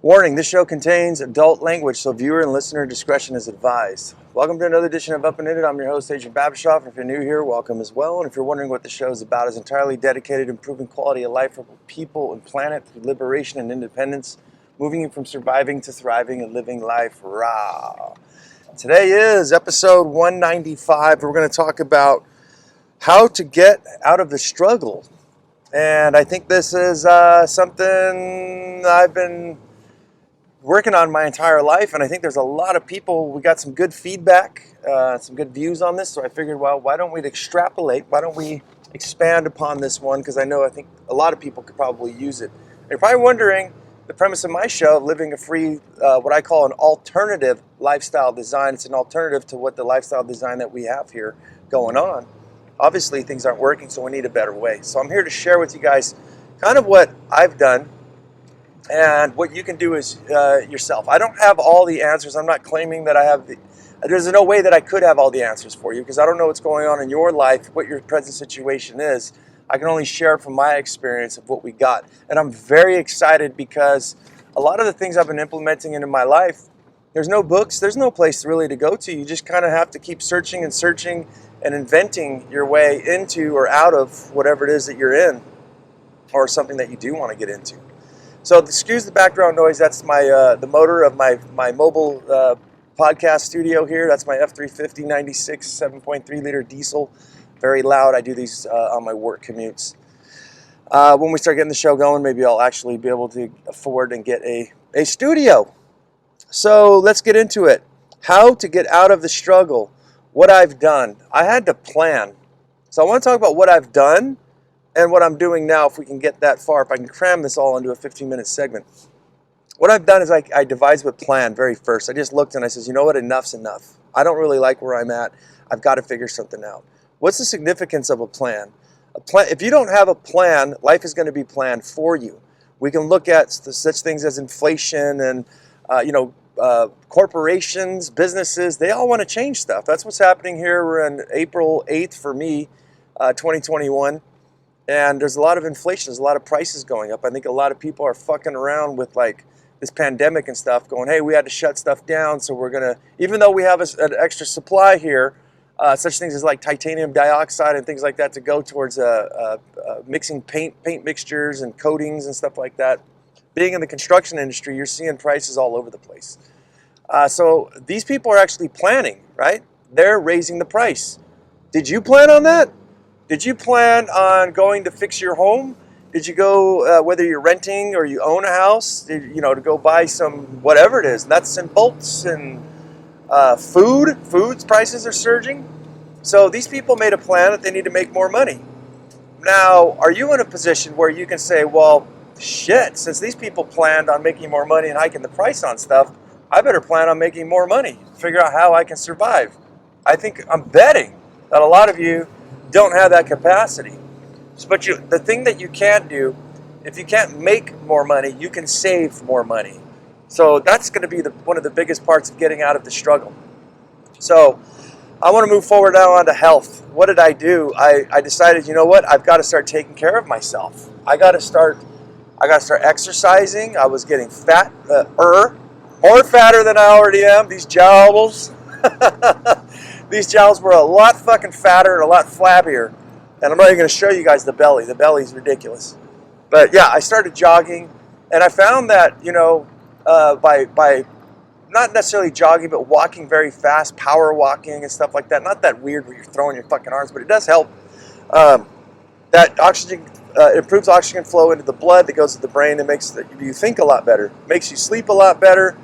Warning, this show contains adult language, so viewer and listener discretion is advised. Welcome to another edition of Up and In It. I'm your host, Adrian Babashoff. And if you're new here, welcome as well. And if you're wondering what the show is about, it's entirely dedicated to improving quality of life for people and planet through liberation and independence, moving you from surviving to thriving and living life raw. Today is episode 195. We're going to talk about how to get out of the struggle. And I think this is something I've been working on my entire life, and I think there's a lot of people. We got some good feedback, some good views on this, so I figured, well, why don't we extrapolate? Why don't we expand upon this one? Because I think a lot of people could probably use it. And you're probably wondering the premise of my show, living a free, what I call an alternative lifestyle design. It's an alternative to what the lifestyle design that we have here going on. Obviously, things aren't working, so we need a better way. So I'm here to share with you guys kind of what I've done and what you can do is yourself. I don't have all the answers. I'm not claiming that I have there's no way that I could have all the answers for you because I don't know what's going on in your life, what your present situation is. I can only share from my experience of what we got. And I'm very excited because a lot of the things I've been implementing into my life, there's no books, there's no place really to go to. You just kind of have to keep searching and inventing your way into or out of whatever it is that you're in or something that you do want to get into. So excuse the background noise. That's my the motor of my mobile podcast studio here. That's my F350 96 7.3 liter diesel. Very loud. I do these on my work commutes. When we start getting the show going, maybe I'll actually be able to afford and get a studio. So let's get into it. How to get out of the struggle. What I've done. I had to plan. So I want to talk about what I've done and what I'm doing now, if we can get that far, if I can cram this all into a 15-minute segment. What I've done is I devised a plan very first. I just looked and I says, you know what, enough's enough. I don't really like where I'm at. I've got to figure something out. What's the significance of a plan? If you don't have a plan, life is going to be planned for you. We can look at such things as inflation and, corporations, businesses, they all want to change stuff. That's what's happening here. We're on April 8th for me, 2021. And there's a lot of inflation. There's a lot of prices going up. I think a lot of people are fucking around with like this pandemic and stuff going, hey, we had to shut stuff down. So we're going to, even though we have an extra supply here, such things as like titanium dioxide and things like that to go towards mixing paint mixtures and coatings and stuff like that. Being in the construction industry, you're seeing prices all over the place. So these people are actually planning, right? They're raising the price. Did you plan on that? Did you plan on going to fix your home? Did you go, whether you're renting or you own a house, to go buy some whatever it is, nuts and bolts and food prices are surging. So these people made a plan that they need to make more money. Now, are you in a position where you can say, well, shit, since these people planned on making more money and hiking the price on stuff, I better plan on making more money, figure out how I can survive. I'm betting that a lot of you don't have that capacity. But the thing that you can do, if you can't make more money, you can save more money. So that's going to be one of the biggest parts of getting out of the struggle. So I want to move forward now onto health. What did I do? I decided, you know what? I've got to start taking care of myself. I got to start exercising. I was getting fat, more fatter than I already am. These jowls. These jowls were a lot fucking fatter and a lot flabbier. And I'm not even going to show you guys the belly. The belly's ridiculous. But yeah, I started jogging. And I found that, by not necessarily jogging, but walking very fast, power walking and stuff like that. Not that weird where you're throwing your fucking arms, but it does help. That oxygen improves oxygen flow into the blood that goes to the brain and makes you think a lot better. Makes you sleep a lot better.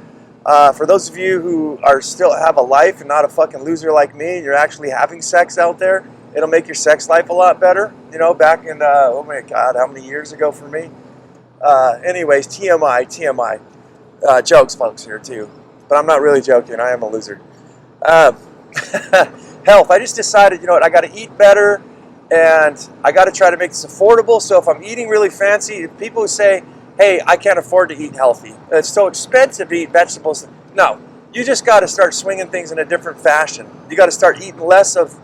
For those of you who still have a life and not a fucking loser like me, and you're actually having sex out there, it'll make your sex life a lot better. Back in, oh my God, how many years ago for me? Anyways, TMI. Jokes, folks, here too. But I'm not really joking. I am a loser. Health. I just decided, I got to eat better, and I got to try to make this affordable. So if I'm eating really fancy, people who say, hey, I can't afford to eat healthy. It's so expensive to eat vegetables. No, you just got to start swinging things in a different fashion. You got to start eating less of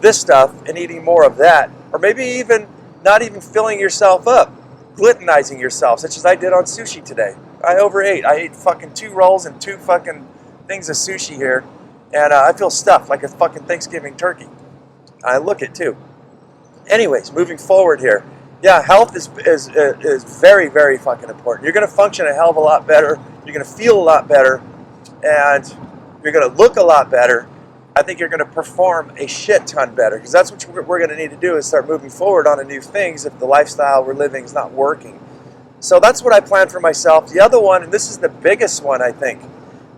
this stuff and eating more of that. Or maybe even not even filling yourself up, glutenizing yourself, such as I did on sushi today. I overate. I ate fucking 2 rolls and 2 fucking things of sushi here, and I feel stuffed like a fucking Thanksgiving turkey. I look it too. Anyways, moving forward here. Yeah, health is very, very fucking important. You're going to function a hell of a lot better. You're going to feel a lot better, and you're going to look a lot better. I think you're going to perform a shit ton better, because that's what we're going to need to do, is start moving forward on new things if the lifestyle we're living is not working. So that's what I planned for myself. The other one, and this is the biggest one, I think,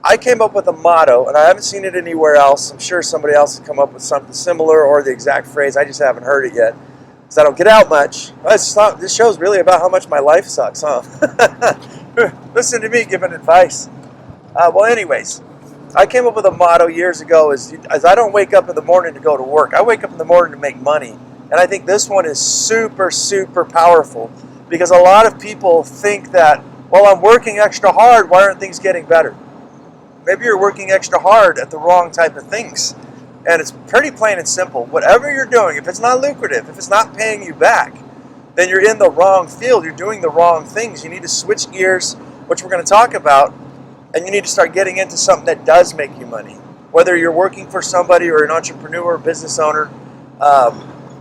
I came up with a motto, and I haven't seen it anywhere else. I'm sure somebody else has come up with something similar or the exact phrase. I just haven't heard it yet, because I don't get out much. This show's really about how much my life sucks, huh? Listen to me giving advice. Well, anyways, I came up with a motto years ago, as I don't wake up in the morning to go to work. I wake up in the morning to make money. And I think this one is super, super powerful, because a lot of people think that, well, I'm working extra hard, why aren't things getting better? Maybe you're working extra hard at the wrong type of things. And it's pretty plain and simple. Whatever you're doing, if it's not lucrative, if it's not paying you back, then you're in the wrong field. You're doing the wrong things. You need to switch gears, which we're going to talk about, and you need to start getting into something that does make you money. Whether you're working for somebody or an entrepreneur or business owner,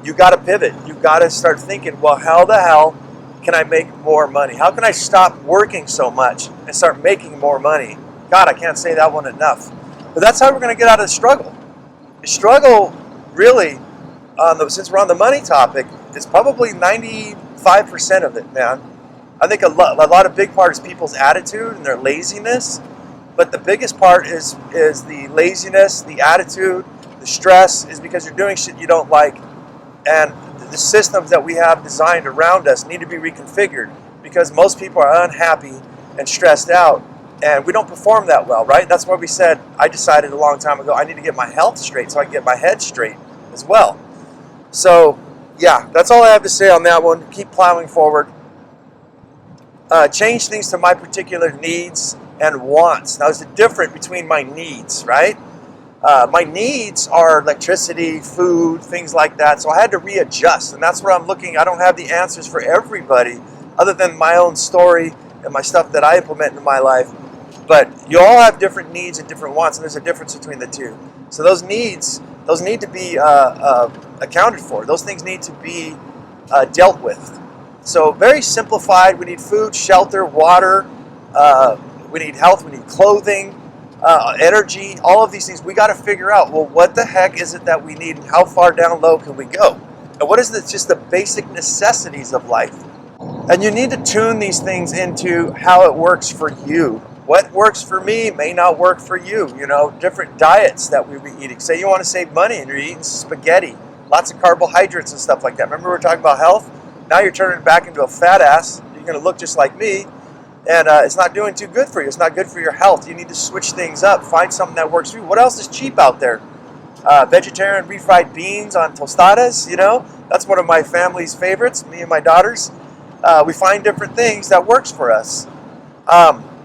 you got to pivot. You got to start thinking, well, how the hell can I make more money? How can I stop working so much and start making more money? God, I can't say that one enough. But that's how we're going to get out of the struggle. The struggle, really, since we're on the money topic, is probably 95% of it, man. I think a lot of big part is people's attitude and their laziness. But the biggest part is the laziness, the attitude, the stress, is because you're doing shit you don't like. And the systems that we have designed around us need to be reconfigured, because most people are unhappy and stressed out. And we don't perform that well, right? That's why I decided a long time ago, I need to get my health straight so I can get my head straight as well. So, yeah, that's all I have to say on that one. Keep plowing forward. Change things to my particular needs and wants. Now, there's a difference between my needs, right? My needs are electricity, food, things like that. So I had to readjust, and that's where I'm looking. I don't have the answers for everybody other than my own story and my stuff that I implement in my life. But you all have different needs and different wants, and there's a difference between the two. So those needs, need to be accounted for. Those things need to be dealt with. So very simplified. We need food, shelter, water. We need health. We need clothing, energy. All of these things we got to figure out. Well, what the heck is it that we need, and how far down low can we go? And what is just the basic necessities of life? And you need to tune these things into how it works for you. What works for me may not work for you. You know, different diets that we be eating. Say you want to save money and you're eating spaghetti, lots of carbohydrates and stuff like that. Remember we were talking about health? Now you're turning back into a fat ass. You're going to look just like me. And it's not doing too good for you. It's not good for your health. You need to switch things up. Find something that works for you. What else is cheap out there? Vegetarian refried beans on tostadas, you know? That's one of my family's favorites, me and my daughters. We find different things that works for us.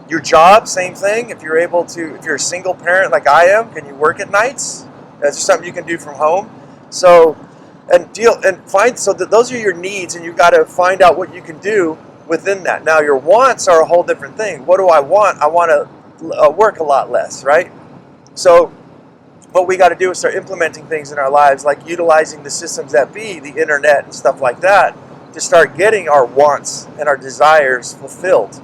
Your job, same thing. If you're a single parent like I am, can you work at nights? That's something you can do from home. So, those are your needs, and you got to find out what you can do within that. Now, your wants are a whole different thing. What do I want? I want to work a lot less, right? So, what we got to do is start implementing things in our lives, like utilizing the systems that be, the internet and stuff like that, to start getting our wants and our desires fulfilled.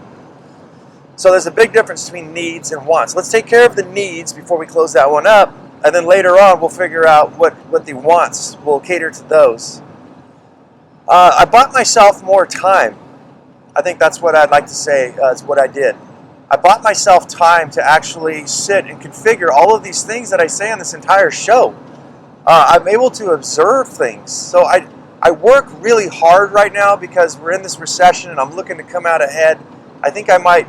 So there's a big difference between needs and wants. Let's take care of the needs before we close that one up, and then later on we'll figure out what the wants will cater to those. I bought myself more time. I think that's what I'd like to say. It's what I did. I bought myself time to actually sit and configure all of these things that I say on this entire show. I'm able to observe things. So I work really hard right now because we're in this recession and I'm looking to come out ahead. I think I might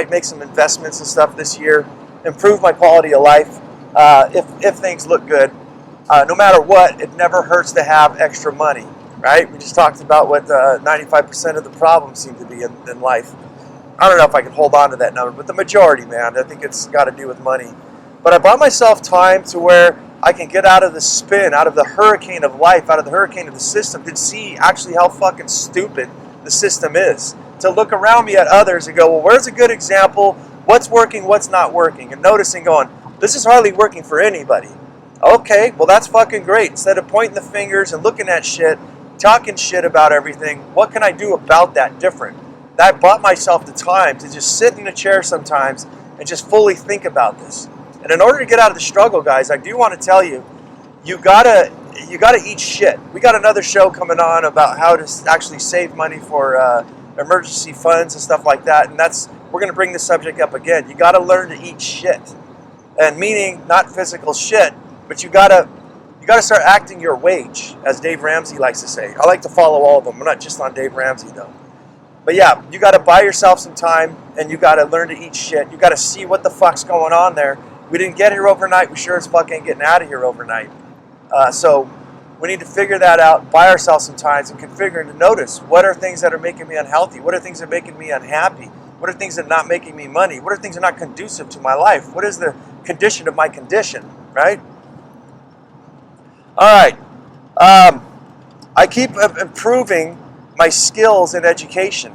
make some investments and stuff this year, improve my quality of life if things look good. No matter what, it never hurts to have extra money, right? We just talked about what 95% of the problems seem to be in life. I don't know if I can hold on to that number, but the majority, man, I think it's got to do with money. But I bought myself time to where I can get out of the spin, out of the hurricane of life, out of the hurricane of the system, to see actually how fucking stupid the system is. to look around me at others and go, well, where's a good example? What's working, what's not working? And noticing going, this is hardly working for anybody. Okay, well that's fucking great. Instead of pointing the fingers and looking at shit, talking shit about everything, what can I do about that different? I bought myself the time to just sit in a chair sometimes and just fully think about this. And in order to get out of the struggle, guys, I do want to tell you, you gotta eat shit. We got another show coming on about how to actually save money for emergency funds and stuff like that. And we're gonna bring this subject up again. You gotta learn to eat shit, and meaning not physical shit, but you gotta start acting your wage, as Dave Ramsey likes to say. I like to follow all of them. I'm not just on Dave Ramsey though. But yeah, you got to buy yourself some time, and you got to learn to eat shit. You got to see what the fuck's going on there. We didn't get here overnight. We sure as fuck ain't getting out of here overnight. So we need to figure that out, buy ourselves some time, and configure and to notice what are things that are making me unhealthy? What are things that are making me unhappy? What are things that are not making me money? What are things that are not conducive to my life? What is the condition of my condition, right? All right. I keep improving my skills in education,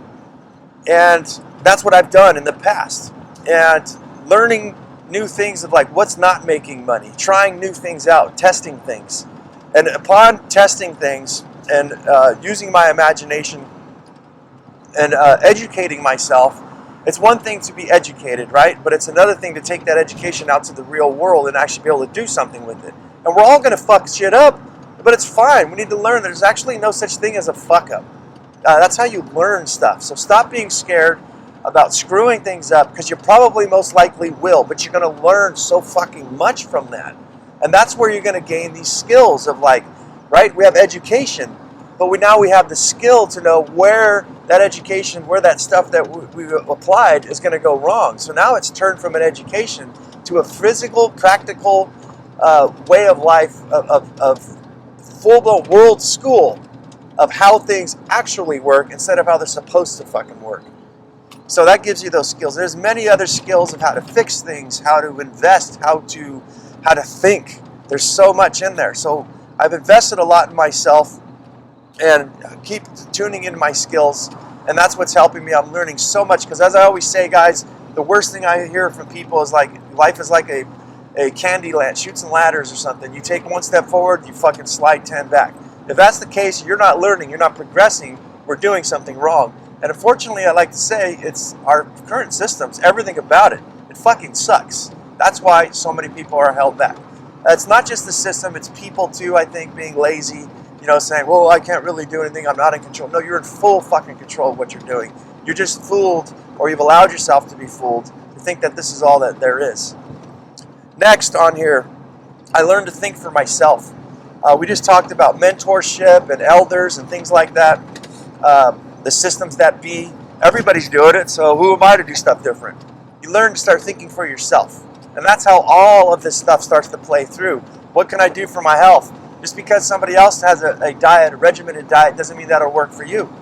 and that's what I've done in the past, and learning new things of like what's not making money, trying new things out, testing things, and upon testing things and using my imagination and educating myself. It's one thing to be educated, right? But it's another thing to take that education out to the real world and actually be able to do something with it. And we're all gonna fuck shit up, but it's fine. We need to learn there's actually no such thing as a fuck up. That's how you learn stuff. So stop being scared about screwing things up, because you probably most likely will, but you're going to learn so fucking much from that. And that's where you're going to gain these skills of like, right, we have education, but now we have the skill to know where that education, where that stuff that we applied is going to go wrong. So now it's turned from an education to a physical, practical way of life, of full-blown world school of how things actually work instead of how they're supposed to fucking work. So that gives you those skills. There's many other skills of how to fix things, how to invest, how to think. There's so much in there. So I've invested a lot in myself and keep tuning into my skills, and that's what's helping me. I'm learning so much, because as I always say, guys, the worst thing I hear from people is like, life is like a candy land, chutes and ladders or something. You take one step forward, you fucking slide 10 back. If that's the case, you're not learning, you're not progressing, we're doing something wrong. And unfortunately, I like to say, it's our current systems, everything about it fucking sucks. That's why so many people are held back. It's not just the system, it's people too, I think, being lazy, saying, well, I can't really do anything, I'm not in control. No, you're in full fucking control of what you're doing. You're just fooled, or you've allowed yourself to be fooled, to think that this is all that there is. Next on here, I learned to think for myself. We just talked about mentorship and elders and things like that. The systems that be. Everybody's doing it, so who am I to do stuff different? You learn to start thinking for yourself. And that's how all of this stuff starts to play through. What can I do for my health? Just because somebody else has a diet, a regimented diet, doesn't mean that'll work for you.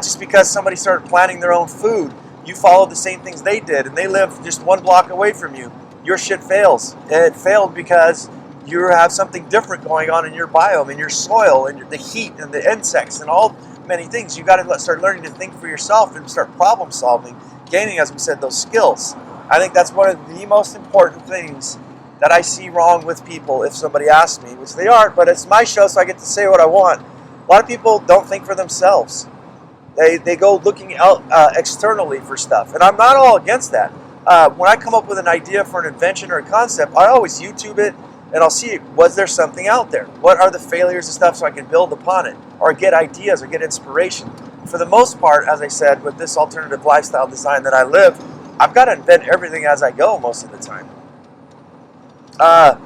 Just because somebody started planting their own food, you follow the same things they did, and they live just one block away from you. Your shit fails. And it failed because you have something different going on in your biome, in your soil, and the heat, and the insects, and all many things. You got to start learning to think for yourself and start problem solving, gaining, as we said, those skills. I think that's one of the most important things that I see wrong with people if somebody asks me, which they aren't, but it's my show, so I get to say what I want. A lot of people don't think for themselves. They go looking out externally for stuff, and I'm not all against that. When I come up with an idea for an invention or a concept, I always YouTube it, and I'll see, was there something out there? What are the failures and stuff so I can build upon it, or get ideas or get inspiration? For the most part, as I said, with this alternative lifestyle design that I live, I've got to invent everything as I go most of the time. A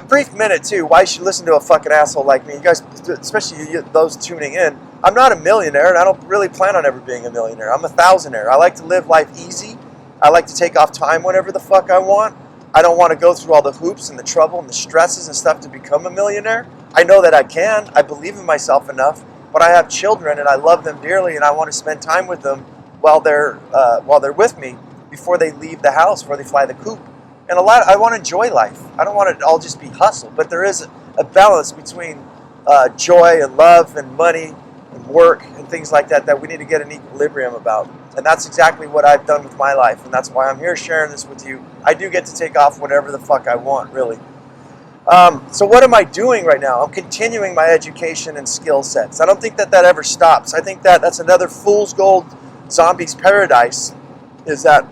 brief minute too, why you should listen to a fucking asshole like me. You guys, especially those tuning in, I'm not a millionaire, and I don't really plan on ever being a millionaire. I'm a thousandaire. I like to live life easy. I like to take off time whenever the fuck I want. I don't want to go through all the hoops and the trouble and the stresses and stuff to become a millionaire. I know that I can. I believe in myself enough, but I have children and I love them dearly, and I want to spend time with them while they're with me before they leave the house, before they fly the coop. And I want to enjoy life. I don't want it all just be hustle, but there is a balance between joy and love and money and work and things like that we need to get an equilibrium about. And that's exactly what I've done with my life, and that's why I'm here sharing this with you. I do get to take off whatever the fuck I want, really. So what am I doing right now? I'm continuing my education and skill sets. I don't think that ever stops. I think that that's another fool's gold zombies paradise, is that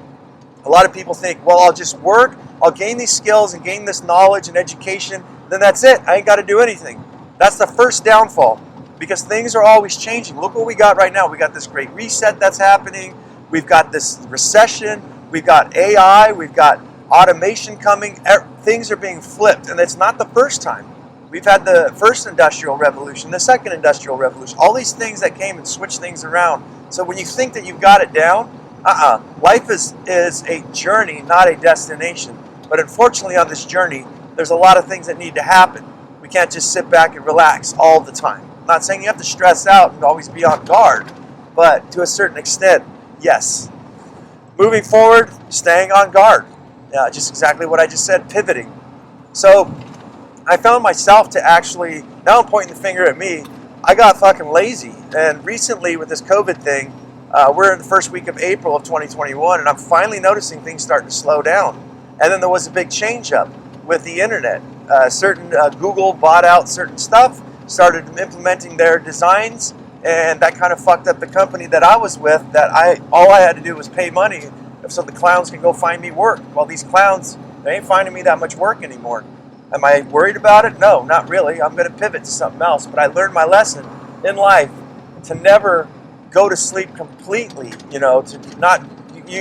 a lot of people think, well, I'll just work, I'll gain these skills and gain this knowledge and education, then that's it. I ain't got to do anything. That's the first downfall, because things are always changing. Look what we got right now. We got this great reset that's happening. We've got this recession. We've got AI. We've got automation coming. Things are being flipped, and it's not the first time. We've had the first industrial revolution, the second industrial revolution, all these things that came and switched things around. So when you think that you've got it down, life is a journey, not a destination. But unfortunately on this journey, there's a lot of things that need to happen. We can't just sit back and relax all the time. I'm not saying you have to stress out and always be on guard, but to a certain extent, yes. Moving forward, staying on guard. Just exactly what I just said, pivoting. So I found myself to actually, now I'm pointing the finger at me, I got fucking lazy. And recently with this COVID thing, we're in the first week of April of 2021, and I'm finally noticing things starting to slow down. And then there was a big change up with the internet. Google bought out certain stuff, started implementing their designs, and that kind of fucked up the company that I was with, that all I had to do was pay money so the clowns can go find me work. Well, these clowns, they ain't finding me that much work anymore. Am I worried about it? No, not really. I'm going to pivot to something else. But I learned my lesson in life to never go to sleep completely, you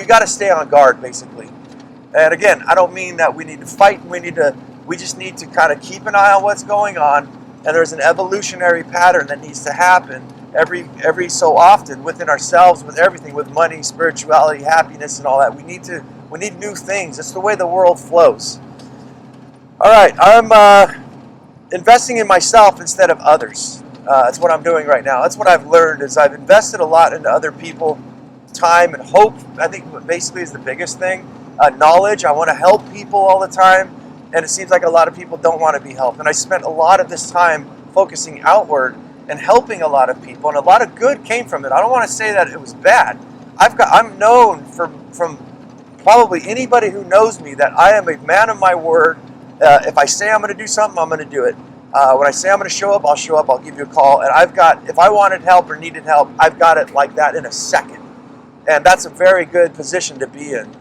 got to stay on guard, basically. And again, I don't mean that we need to fight. We just need to kind of keep an eye on what's going on. And there's an evolutionary pattern that needs to happen every so often within ourselves, with everything, with money, spirituality, happiness, and all that. We need new things. It's the way the world flows. All right, I'm investing in myself instead of others. That's what I'm doing right now. That's what I've learned, is I've invested a lot into other people, time and hope. I think basically is the biggest thing. Knowledge. I want to help people all the time, and it seems like a lot of people don't want to be helped. And I spent a lot of this time focusing outward and helping a lot of people, and a lot of good came from it. I don't want to say that it was bad. I'm known from probably anybody who knows me that I am a man of my word. If I say I'm going to do something, I'm going to do it. When I say I'm going to show up, I'll show up. I'll give you a call, and if I wanted help or needed help, I've got it like that in a second, and that's a very good position to be in.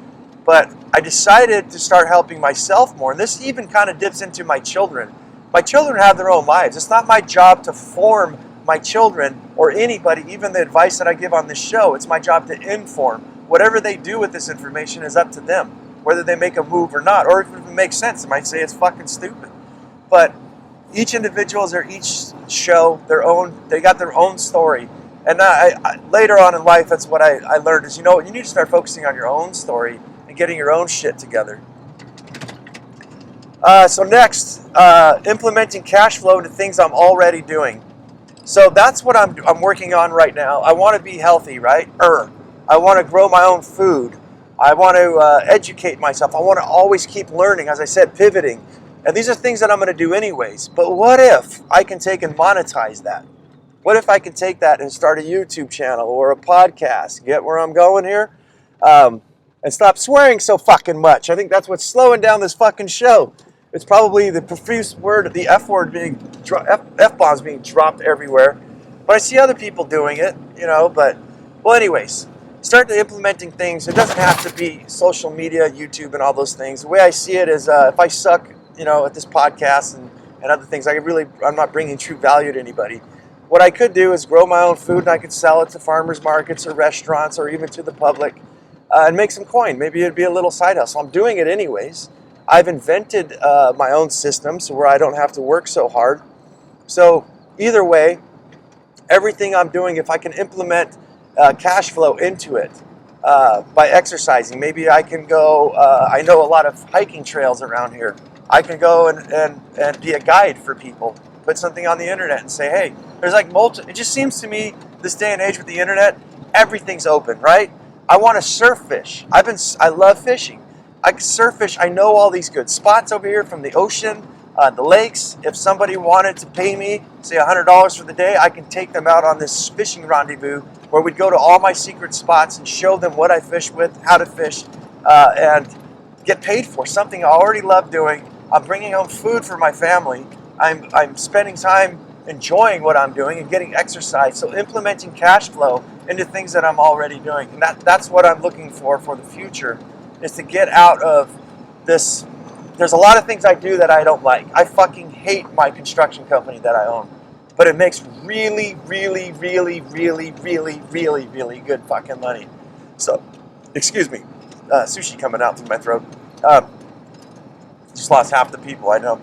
But I decided to start helping myself more, and this even kind of dips into my children. My children have their own lives. It's not my job to form my children or anybody, even the advice that I give on this show. It's my job to inform. Whatever they do with this information is up to them, whether they make a move or not, or if it makes sense. They might say it's fucking stupid. But each individuals or each show, they got their own story. And later on in life, that's what I learned is, you need to start focusing on your own story and getting your own shit together. So next, implementing cash flow into things I'm already doing. So that's what I'm working on right now. I want to be healthy, right? I want to grow my own food. I want to educate myself. I want to always keep learning, as I said, pivoting. And these are things that I'm going to do anyways. But what if I can take and monetize that? What if I can take that and start a YouTube channel or a podcast? Get where I'm going here? And stop swearing so fucking much. I think that's what's slowing down this fucking show. It's probably the profuse word, the F-word F-bombs being dropped everywhere. But I see other people doing it, well, anyways, start implementing things. It doesn't have to be social media, YouTube, and all those things. The way I see it is if I suck, at this podcast and other things, I'm not bringing true value to anybody. What I could do is grow my own food, and I could sell it to farmers markets or restaurants or even to the public and make some coin. Maybe it'd be a little side hustle. I'm doing it anyways. I've invented my own system so where I don't have to work so hard. So either way, everything I'm doing, if I can implement cash flow into it by exercising, maybe I can go, I know a lot of hiking trails around here. I can go and be a guide for people, put something on the internet and say, hey, there's like it just seems to me this day and age with the internet, everything's open, right? I want to surf fish. I love fishing. I surf fish. I know all these good spots over here from the ocean. The lakes, if somebody wanted to pay me, say $100 for the day, I can take them out on this fishing rendezvous where we'd go to all my secret spots and show them what I fish with, how to fish, and get paid for something I already love doing. I'm bringing home food for my family. I'm spending time enjoying what I'm doing and getting exercise. So implementing cash flow into things that I'm already doing. And that's what I'm looking for the future, is to get out of this. There's a lot of things I do that I don't like. I fucking hate my construction company that I own. But it makes really, really, really, really, really, really, really good fucking money. So, excuse me, sushi coming out through my throat. Just lost half the people I know.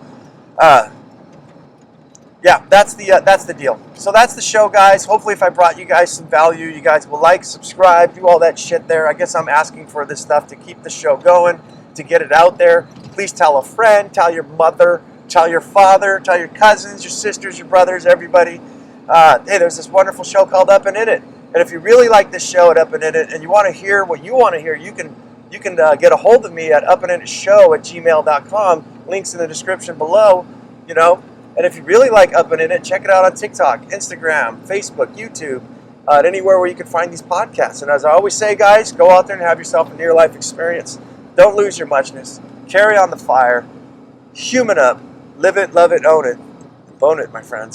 Yeah, that's the deal. So that's the show, guys. Hopefully if I brought you guys some value, you guys will like, subscribe, do all that shit there. I guess I'm asking for this stuff to keep the show going, to get it out there. Please tell a friend, tell your mother, tell your father, tell your cousins, your sisters, your brothers, everybody. Hey, there's this wonderful show called Up and In It. And if you really like this show at Up and In It and you want to hear what you want to hear, you can get a hold of me at upandinitshow@gmail.com. Links in the description below, you know. And if you really like Up and In It, check it out on TikTok, Instagram, Facebook, YouTube, anywhere where you can find these podcasts. And as I always say, guys, go out there and have yourself a near-life experience. Don't lose your muchness. Carry on the fire. Human up. Live it, love it, own it. Bone it, my friends.